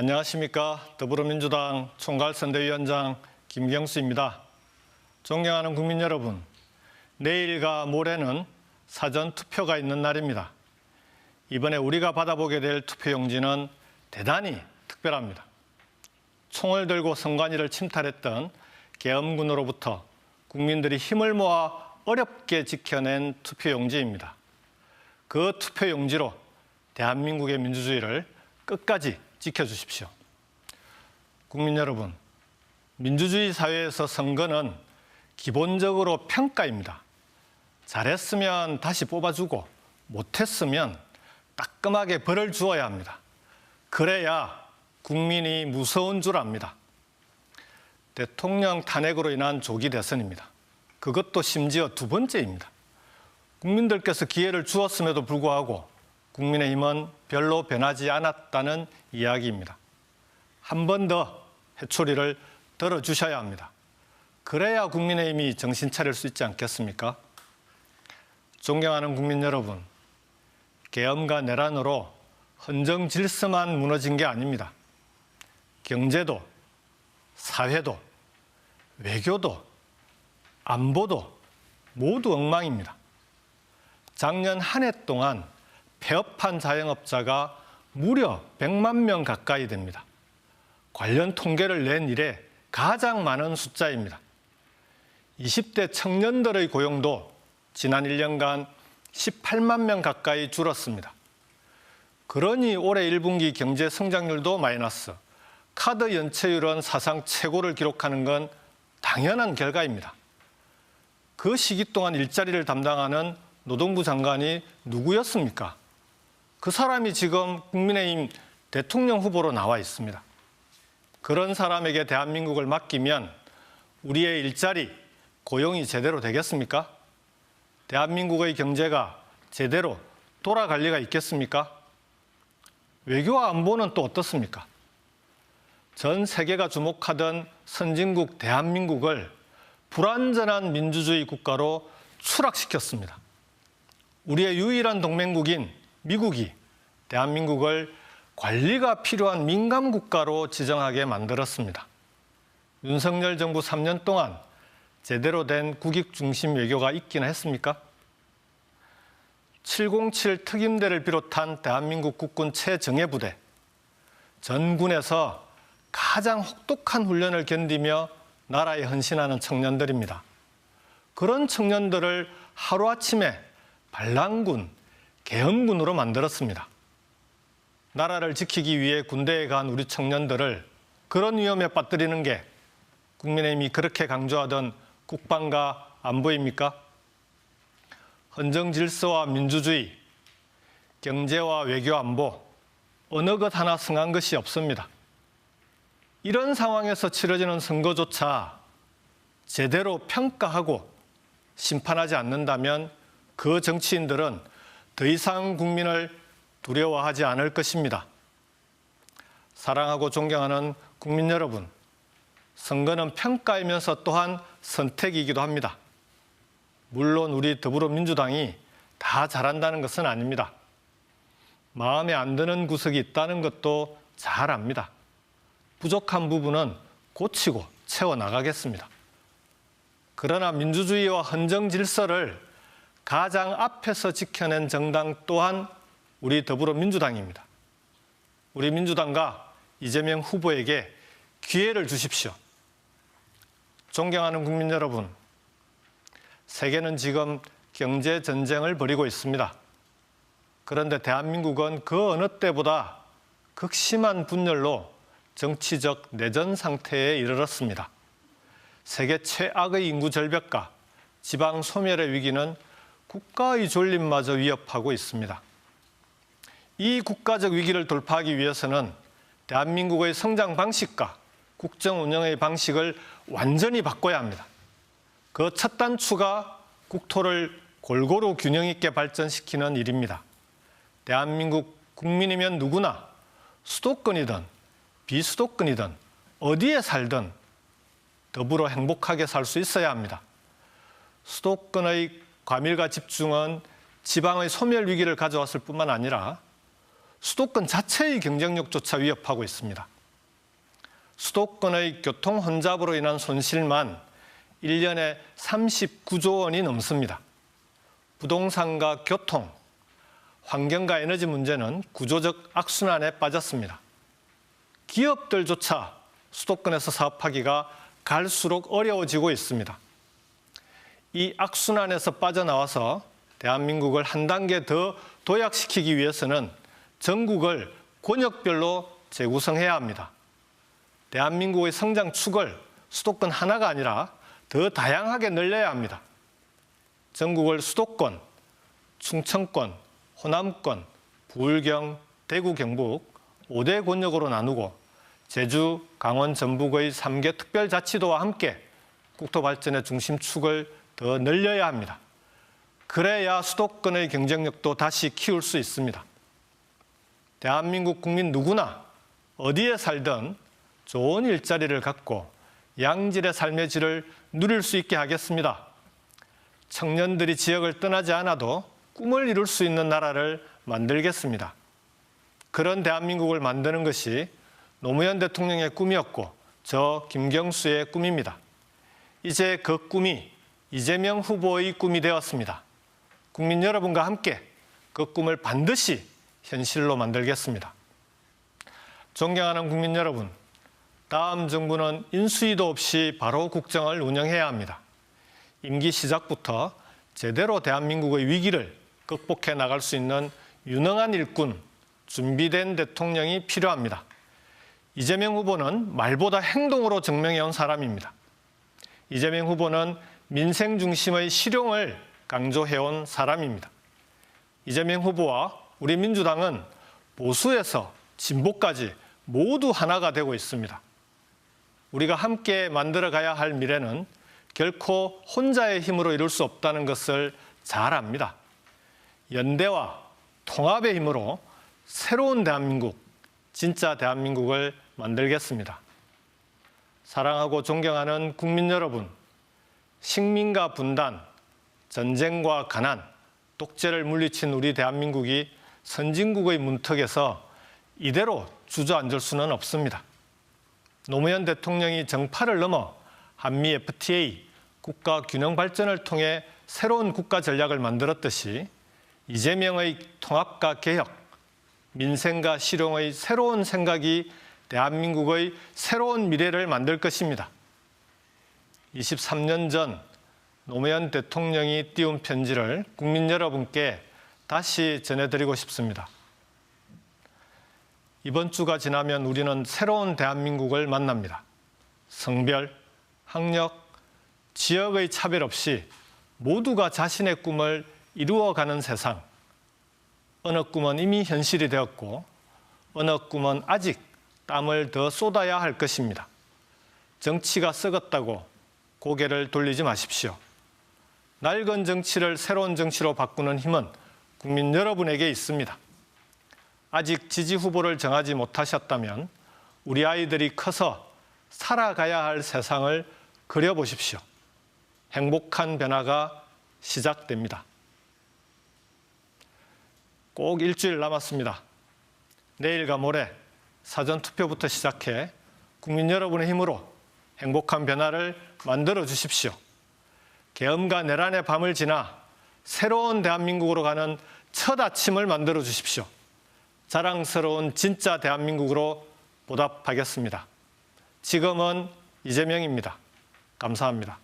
안녕하십니까. 더불어민주당 총괄선대위원장 김경수입니다. 존경하는 국민 여러분, 내일과 모레는 사전투표가 있는 날입니다. 이번에 우리가 받아보게 될 투표용지는 대단히 특별합니다. 총을 들고 선관위를 침탈했던 계엄군으로부터 국민들이 힘을 모아 어렵게 지켜낸 투표용지입니다. 그 투표용지로 대한민국의 민주주의를 끝까지 지켜주십시오. 국민 여러분, 민주주의 사회에서 선거는 기본적으로 평가입니다. 잘했으면 다시 뽑아주고 못했으면 따끔하게 벌을 주어야 합니다. 그래야 국민이 무서운 줄 압니다. 대통령 탄핵으로 인한 조기 대선입니다. 그것도 심지어 두 번째입니다. 국민들께서 기회를 주었음에도 불구하고 국민의힘은 별로 변하지 않았다는 이야기입니다. 한 번 더 회초리를 들어주셔야 합니다. 그래야 국민의힘이 정신 차릴 수 있지 않겠습니까? 존경하는 국민 여러분, 계엄과 내란으로 헌정 질서만 무너진 게 아닙니다. 경제도, 사회도, 외교도, 안보도 모두 엉망입니다. 작년 한 해 동안 폐업한 자영업자가 무려 100만 명 가까이 됩니다. 관련 통계를 낸 이래 가장 많은 숫자입니다. 20대 청년들의 고용도 지난 1년간 18만 명 가까이 줄었습니다. 그러니 올해 1분기 경제 성장률도 마이너스, 카드 연체율은 사상 최고를 기록하는 건 당연한 결과입니다. 그 시기 동안 일자리를 담당하는 노동부 장관이 누구였습니까? 그 사람이 지금 국민의힘 대통령 후보로 나와 있습니다. 그런 사람에게 대한민국을 맡기면 우리의 일자리, 고용이 제대로 되겠습니까? 대한민국의 경제가 제대로 돌아갈 리가 있겠습니까? 외교와 안보는 또 어떻습니까? 전 세계가 주목하던 선진국 대한민국을 불완전한 민주주의 국가로 추락시켰습니다. 우리의 유일한 동맹국인 미국이 대한민국을 관리가 필요한 민감 국가로 지정하게 만들었습니다. 윤석열 정부 3년 동안 제대로 된 국익 중심 외교가 있기나 했습니까? 707 특임대를 비롯한 대한민국 국군 최정예부대, 전군에서 가장 혹독한 훈련을 견디며 나라에 헌신하는 청년들입니다. 그런 청년들을 하루아침에 반란군, 계엄군으로 만들었습니다. 나라를 지키기 위해 군대에 간 우리 청년들을 그런 위험에 빠뜨리는 게 국민의힘이 그렇게 강조하던 국방과 안보입니까? 헌정 질서와 민주주의, 경제와 외교 안보, 어느 것 하나 성한 것이 없습니다. 이런 상황에서 치러지는 선거조차 제대로 평가하고 심판하지 않는다면 그 정치인들은 더 이상 국민을 두려워하지 않을 것입니다. 사랑하고 존경하는 국민 여러분, 선거는 평가이면서 또한 선택이기도 합니다. 물론 우리 더불어민주당이 다 잘한다는 것은 아닙니다. 마음에 안 드는 구석이 있다는 것도 잘 압니다. 부족한 부분은 고치고 채워나가겠습니다. 그러나 민주주의와 헌정 질서를 가장 앞에서 지켜낸 정당 또한 우리 더불어민주당입니다. 우리 민주당과 이재명 후보에게 기회를 주십시오. 존경하는 국민 여러분, 세계는 지금 경제 전쟁을 벌이고 있습니다. 그런데 대한민국은 그 어느 때보다 극심한 분열로 정치적 내전 상태에 이르렀습니다. 세계 최악의 인구 절벽과 지방 소멸의 위기는 국가의 존립마저 위협하고 있습니다. 이 국가적 위기를 돌파하기 위해서는 대한민국의 성장 방식과 국정 운영의 방식을 완전히 바꿔야 합니다. 그 첫 단추가 국토를 골고루 균형 있게 발전시키는 일입니다. 대한민국 국민이면 누구나 수도권이든 비수도권이든 어디에 살든 더불어 행복하게 살 수 있어야 합니다. 수도권의 과밀과 집중은 지방의 소멸 위기를 가져왔을 뿐만 아니라 수도권 자체의 경쟁력조차 위협하고 있습니다. 수도권의 교통 혼잡으로 인한 손실만 1년에 39조 원이 넘습니다. 부동산과 교통, 환경과 에너지 문제는 구조적 악순환에 빠졌습니다. 기업들조차 수도권에서 사업하기가 갈수록 어려워지고 있습니다. 이 악순환에서 빠져나와서 대한민국을 한 단계 더 도약시키기 위해서는 전국을 권역별로 재구성해야 합니다. 대한민국의 성장축을 수도권 하나가 아니라 더 다양하게 늘려야 합니다. 전국을 수도권, 충청권, 호남권, 부울경, 대구, 경북 5대 권역으로 나누고 제주, 강원, 전북의 3개 특별자치도와 함께 국토발전의 중심축을 더 늘려야 합니다. 그래야 수도권의 경쟁력도 다시 키울 수 있습니다. 대한민국 국민 누구나 어디에 살든 좋은 일자리를 갖고 양질의 삶의 질을 누릴 수 있게 하겠습니다. 청년들이 지역을 떠나지 않아도 꿈을 이룰 수 있는 나라를 만들겠습니다. 그런 대한민국을 만드는 것이 노무현 대통령의 꿈이었고 저 김경수의 꿈입니다. 이제 그 꿈이 이재명 후보의 꿈이 되었습니다. 국민 여러분과 함께 그 꿈을 반드시 현실로 만들겠습니다. 존경하는 국민 여러분, 다음 정부는 인수위도 없이 바로 국정을 운영해야 합니다. 임기 시작부터 제대로 대한민국의 위기를 극복해 나갈 수 있는 유능한 일꾼, 준비된 대통령이 필요합니다. 이재명 후보는 말보다 행동으로 증명해온 사람입니다. 이재명 후보는 민생 중심의 실용을 강조해온 사람입니다. 이재명 후보와 우리 민주당은 보수에서 진보까지 모두 하나가 되고 있습니다. 우리가 함께 만들어가야 할 미래는 결코 혼자의 힘으로 이룰 수 없다는 것을 잘 압니다. 연대와 통합의 힘으로 새로운 대한민국, 진짜 대한민국을 만들겠습니다. 사랑하고 존경하는 국민 여러분, 식민과 분단, 전쟁과 가난, 독재를 물리친 우리 대한민국이 선진국의 문턱에서 이대로 주저앉을 수는 없습니다. 노무현 대통령이 정파를 넘어 한미 FTA, 국가 균형 발전을 통해 새로운 국가 전략을 만들었듯이 이재명의 통합과 개혁, 민생과 실용의 새로운 생각이 대한민국의 새로운 미래를 만들 것입니다. 23년 전 노무현 대통령이 띄운 편지를 국민 여러분께 다시 전해드리고 싶습니다. 이번 주가 지나면 우리는 새로운 대한민국을 만납니다. 성별, 학력, 지역의 차별 없이 모두가 자신의 꿈을 이루어가는 세상. 어느 꿈은 이미 현실이 되었고 어느 꿈은 아직 땀을 더 쏟아야 할 것입니다. 정치가 썩었다고 고개를 돌리지 마십시오. 낡은 정치를 새로운 정치로 바꾸는 힘은 국민 여러분에게 있습니다. 아직 지지 후보를 정하지 못하셨다면 우리 아이들이 커서 살아가야 할 세상을 그려보십시오. 행복한 변화가 시작됩니다. 꼭 일주일 남았습니다. 내일과 모레 사전투표부터 시작해 국민 여러분의 힘으로 행복한 변화를 만들어 주십시오. 계엄과 내란의 밤을 지나 새로운 대한민국으로 가는 첫 아침을 만들어 주십시오. 자랑스러운 진짜 대한민국으로 보답하겠습니다. 지금은 이재명입니다. 감사합니다.